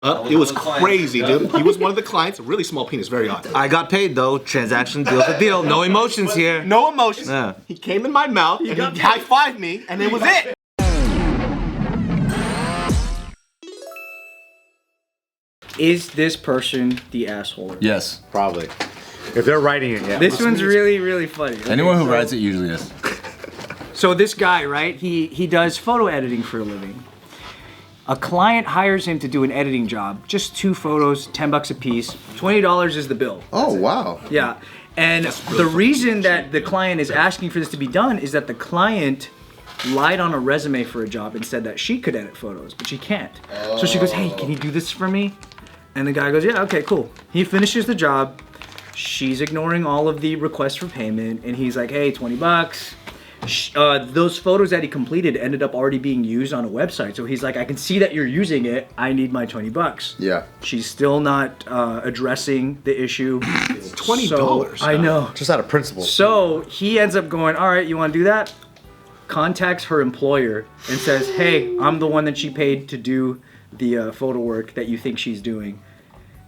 It was crazy, dude. He was one of the clients. Really small penis, very odd. I got paid though. Transaction deal's a deal. No emotions here. No emotions. Yeah. He came in my mouth and he high-fived me, and it was it. Is this person the asshole? Yes. Probably. If they're writing it, yeah. This one's really, really funny. Okay, Anyone who writes it usually is. So this guy, right? He does photo editing for a living. A client hires him to do an editing job. Just 2 photos, $10 a piece. $20 is the bill. Oh, wow. Yeah. And the reason that the client is asking for this to be done is that the client lied on a resume for a job and said that she could edit photos, but she can't. So she goes, hey, can you do this for me? And the guy goes, yeah, okay, cool. He finishes the job. She's ignoring all of the requests for payment, and he's like, hey, $20. Those photos that he completed ended up already being used on a website. So he's like, I can see that you're using it. I need my $20. Yeah. She's still not addressing the issue. It's $20. So, I know. Just out of principle. So he ends up going, all right, you want to do that? Contacts her employer and says, hey, I'm the one that she paid to do the photo work that you think she's doing.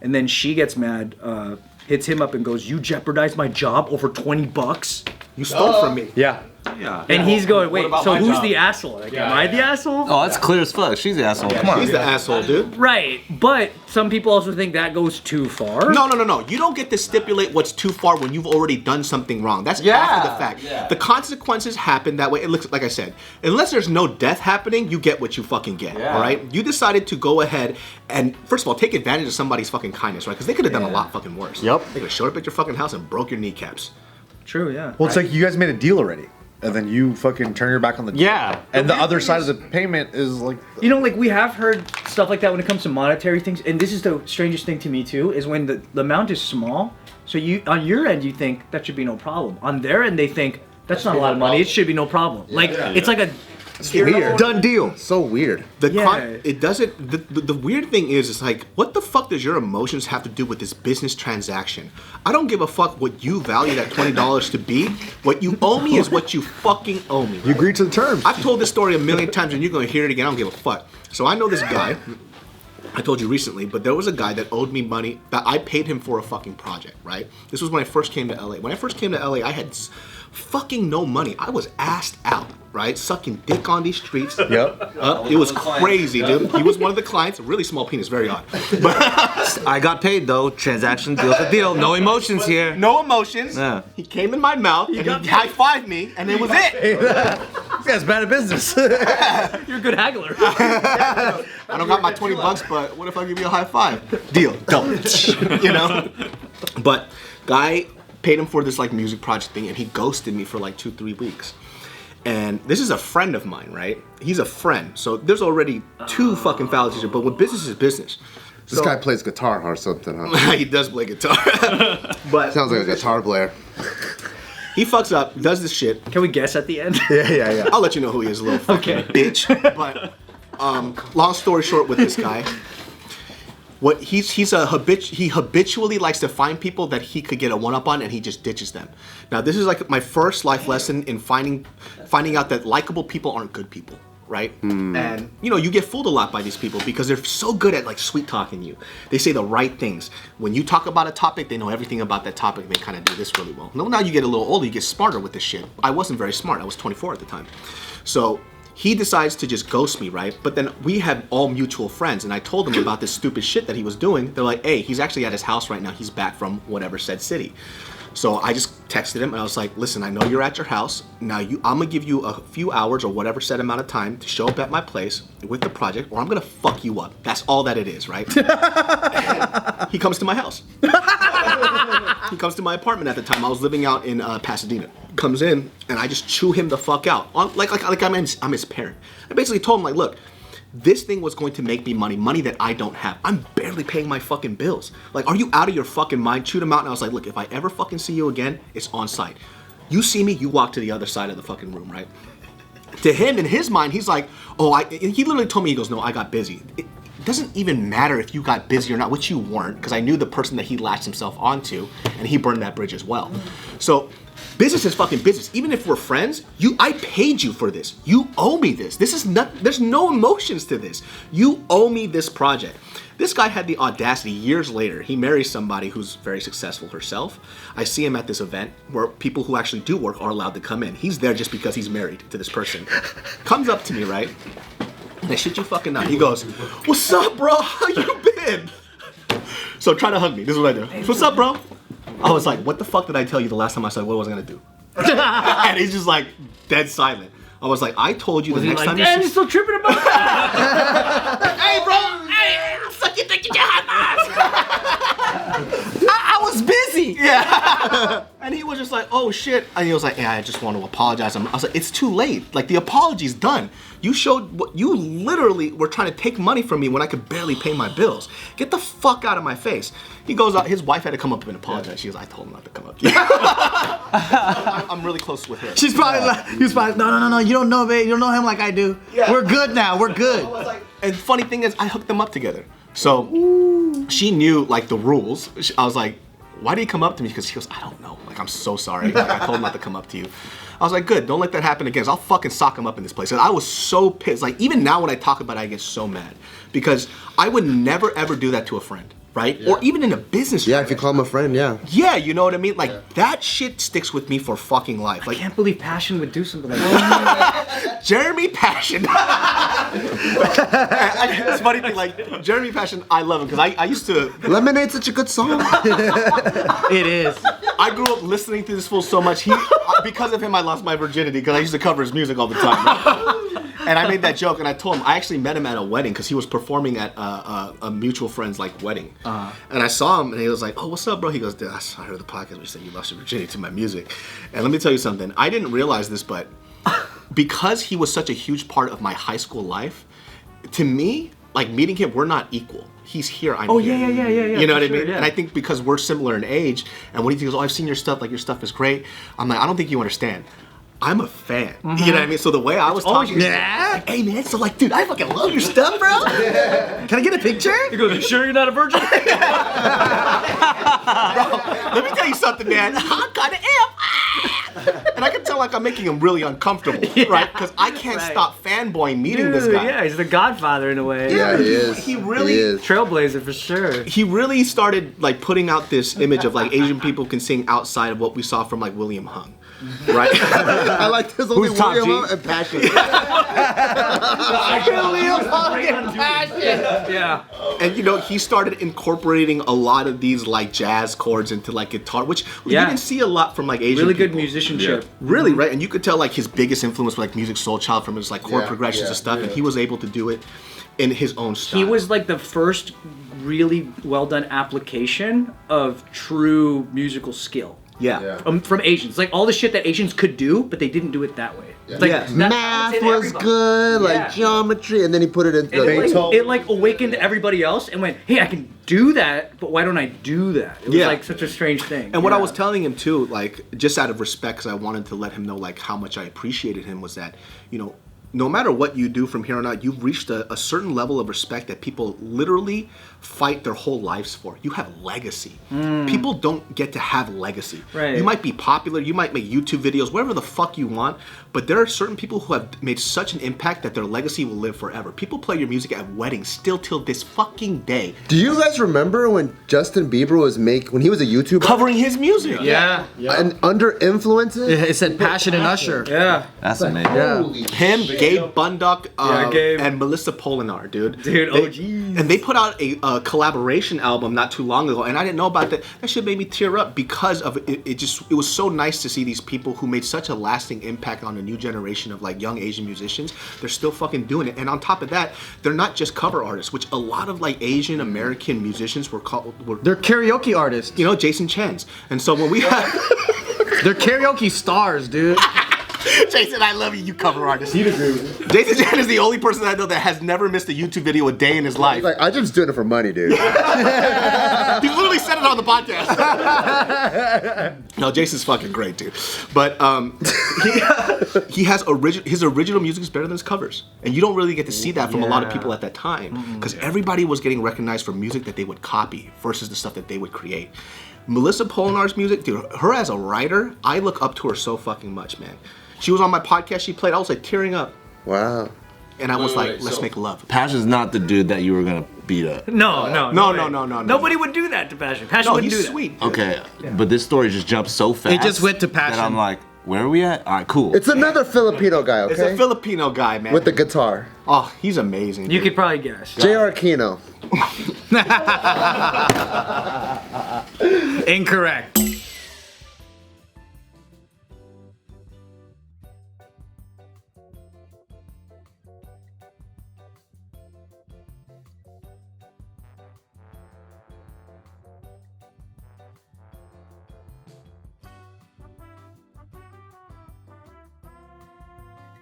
And then she gets mad, hits him up and goes, you jeopardized my job over $20? You stole from me. Yeah. Yeah. And he's going, wait, about so my who's job? the asshole? Like, am I the asshole? Oh, that's clear as fuck. She's the asshole. Come on. He's the asshole, dude. Right, but some people also think that goes too far. No. You don't get to stipulate what's too far when you've already done something wrong. That's after the fact. Yeah. The consequences happen that way. It looks like I said, unless there's no death happening, you get what you fucking get. Yeah. All right. You decided to go ahead and first of all take advantage of somebody's fucking kindness, right? Because they could have done a lot fucking worse. Yep. They could have showed up at your fucking house and broke your kneecaps. True, yeah. Well, it's like you guys made a deal already. And then you fucking turn your back on the deal. Yeah. And the other side of the payment is like... You know, like we have heard stuff like that when it comes to monetary things. And this is the strangest thing to me too, is when the amount is small. So you, on your end, you think that should be no problem. On their end, they think that's not a lot of money. It should be no problem. It's like a... weird. Done deal. So weird. It doesn't. The weird thing is, it's like, what the fuck does your emotions have to do with this business transaction? I don't give a fuck what you value that $20 to be. What you owe me is what you fucking owe me. Right? You agreed to the terms. I've told this story a million times, and you're gonna hear it again. I don't give a fuck. So I know this guy. I told you recently, but there was a guy that owed me money that I paid him for a fucking project. Right? This was when I first came to LA. When I first came to LA, I had fucking no money. I was assed out, right? Sucking dick on these streets. Yep. It was crazy, dude. He was one of the clients. Really small penis, very odd. But I got paid though. Transaction deal's a deal. No emotions here. no emotions. Yeah. He came in my mouth and he high-fived me, and it was it. This guy's bad at business. You're a good haggler. I don't got my $20, but what if I give you a high five? Deal. Don't. You know? But guy paid him for this like music project thing, and he ghosted me for like 2-3 weeks. And this is a friend of mine, right? He's a friend, so there's already 2 fucking fallacies here. But what business is business. This guy plays guitar or something, huh? He does play guitar. But Sounds like a guitar player. he fucks up, does this shit. Can we guess at the end? Yeah. I'll let you know who he is, a little fucking bitch. But long story short with this guy, he habitually likes to find people that he could get a one-up on, and he just ditches them. Now this is like my first life lesson in finding out that likable people aren't good people, right? And you know, you get fooled a lot by these people because they're so good at like sweet talking you. They say the right things. When you talk about a topic, they know everything about that topic. They kind of do this really well. Now you get a little older, you get smarter with this shit. I wasn't very smart. I was 24 at the time. So he decides to just ghost me, right? But then we had all mutual friends, and I told them about this stupid shit that he was doing. They're like, hey, he's actually at his house right now. He's back from whatever said city. So I just texted him, and I was like, listen, I know you're at your house. Now I'm gonna give you a few hours or whatever set amount of time to show up at my place with the project, or I'm gonna fuck you up. That's all that it is, right? He comes to my house. He comes to my apartment at the time. I was living out in Pasadena. Comes in, and I just chew him the fuck out. Like I'm his parent. I basically told him, like, look, this thing was going to make me money that I don't have. I'm barely paying my fucking bills. Like, are you out of your fucking mind? Chewed him out, and I was like, look, if I ever fucking see you again, it's on site. You see me, you walk to the other side of the fucking room, right? To him, in his mind, he's like, he literally told me, he goes, no, I got busy. It doesn't even matter if you got busy or not, which you weren't, because I knew the person that he latched himself onto, and he burned that bridge as well. So Business is fucking business. Even if we're friends, I paid you for this. You owe me this. This is not, there's no emotions to this. You owe me this project. This guy had the audacity years later. He marries somebody who's very successful herself. I see him at this event where people who actually do work are allowed to come in. He's there just because he's married to this person. Comes up to me, right? And I shit you fucking not. He goes, "What's up, bro? How you been?" So try to hug me. This is what I do. "What's up, bro?" I was like, "What the fuck did I tell you the last time I said what I was gonna do?" And he's just like dead silent. I was like, "I told you the next time you see." You're still tripping about that? Hey, bro! Hey, fuck you think you got I was busy. Yeah. And he was just like, "Oh shit," and he was like, "Yeah, I just want to apologize." I was like, "It's too late. Like the apology's done. You showed what you literally were trying to take money from me when I could barely pay my bills. Get the fuck out of my face." He goes out. His wife had to come up and apologize. She goes, "I told him not to come up." I'm really close with her. She's probably like, he was probably, no, you don't know, babe. You don't know him like I do. Yeah. We're good now. We're good. And funny thing is, I hooked them up together. So she knew like the rules. I was like, "Why did he come up to me?" Because she goes, "I don't know. Like, I'm so sorry. Like, I told him not to come up to you." I was like, "Good. Don't let that happen again. I'll fucking sock him up in this place." And I was so pissed. Like, even now when I talk about it, I get so mad because I would never ever do that to a friend, right? Yeah. Or even in a business. Yeah, if you call him a friend, yeah. Yeah, you know what I mean? Like that shit sticks with me for fucking life. Like, I can't believe Passion would do something like that. Jeremy Passion. It's funny thing, like Jeremy Passion, I love him because I used to. Lemonade's such a good song. It is. I grew up listening to this fool so much. Because of him, I lost my virginity because I used to cover his music all the time. Right? And I made that joke, and I told him I actually met him at a wedding because he was performing at a mutual friend's like wedding. And I saw him, and he was like, "Oh, what's up, bro?" He goes, "Dude, I heard the podcast where you said you lost your virginity to my music." And let me tell you something. I didn't realize this, but because he was such a huge part of my high school life, to me, like meeting him, we're not equal. He's here, I'm here. Yeah. You know what I mean? Yeah. And I think because we're similar in age, and when he goes, "Oh, I've seen your stuff, like your stuff is great," I'm like, "I don't think you understand. I'm a fan." You know what I mean? So the way I was talking, Yeah. "Hey man, so like, dude, I fucking love your stuff, bro." Can I get a picture? He goes, "You sure you're not a virgin?" Let me tell you something, man. I kind of am. And I can tell like I'm making him really uncomfortable, right? Because I can't stop fanboying meeting this guy. Yeah, he's the Godfather in a way. Yeah, he is. He really is. Trailblazer for sure. He really started like putting out this image of like Asian people can sing outside of what we saw from like William Hung, right? I like there's only Who's top William G? and Passion. Yeah. And you know, he started incorporating a lot of these like jazz chords into like guitar, which you didn't see a lot from like Asian Really people. good musicianship. Really, right? And you could tell like his biggest influence was like Music Soul Child from his like chord Yeah, progressions and stuff, and he was able to do it in his own style. He was like the first really well done application of true musical skill. Yeah. From Asians. Like all the shit that Asians could do, but they didn't do it that way. It's like, Yeah. that's Math in was everybody. good, Yeah. like geometry, and then he put it into It like awakened everybody else and went, "Hey, I can do that, but why don't I do that?" It was like such a strange thing. And what I was telling him too, like just out of respect, because I wanted to let him know like how much I appreciated him, was that, you know, no matter what you do from here on out, you've reached a certain level of respect that people literally fight their whole lives for. You have legacy. People don't get to have legacy. Right. You might be popular, you might make YouTube videos, whatever the fuck you want, but there are certain people who have made such an impact that their legacy will live forever. People play your music at weddings still till this fucking day. Do you guys remember when Justin Bieber was when he was a YouTuber? Covering his music. Yeah. And under influences? It said Passion and Usher. Yeah. That's amazing. Holy Him, Gabe Bundock, Gabe. and Melissa Polinar, dude. Dude, And they put out a collaboration album not too long ago, and I didn't know about that. That shit made me tear up because of it. It was so nice to see these people who made such a lasting impact on a new generation of like young Asian musicians. They're still fucking doing it, and on top of that, they're not just cover artists, which a lot of like Asian American musicians were called. They're karaoke artists. You know, Jason Chen's. And so when we have They're karaoke stars, dude. Jason, I love you, you cover artist. He'd agree with me. Jason Chen is the only person I know that has never missed a YouTube video a day in his life. Like, I just doing it for money, dude. He literally said it on the podcast. No, Jason's fucking great, dude. But he has his original music is better than his covers, and you don't really get to see that from a lot of people at that time because everybody was getting recognized for music that they would copy versus the stuff that they would create. Melissa Polinar's music, dude, her as a writer, I look up to her so fucking much, man. She was on my podcast, she played, I was like tearing up. Wow. And I was like, let's make love. Passion's not the dude that you were gonna beat up. No. Nobody would do that to Passion. Passion No, wouldn't he's do sweet. Okay, but this story just jumped so fast. It just went to That Passion. I'm like, where are we at? All right, cool. It's another Filipino guy, okay? It's a Filipino guy, man. With the guitar. Oh, he's amazing. that. You dude. could probably guess. J.R. Kino. Incorrect.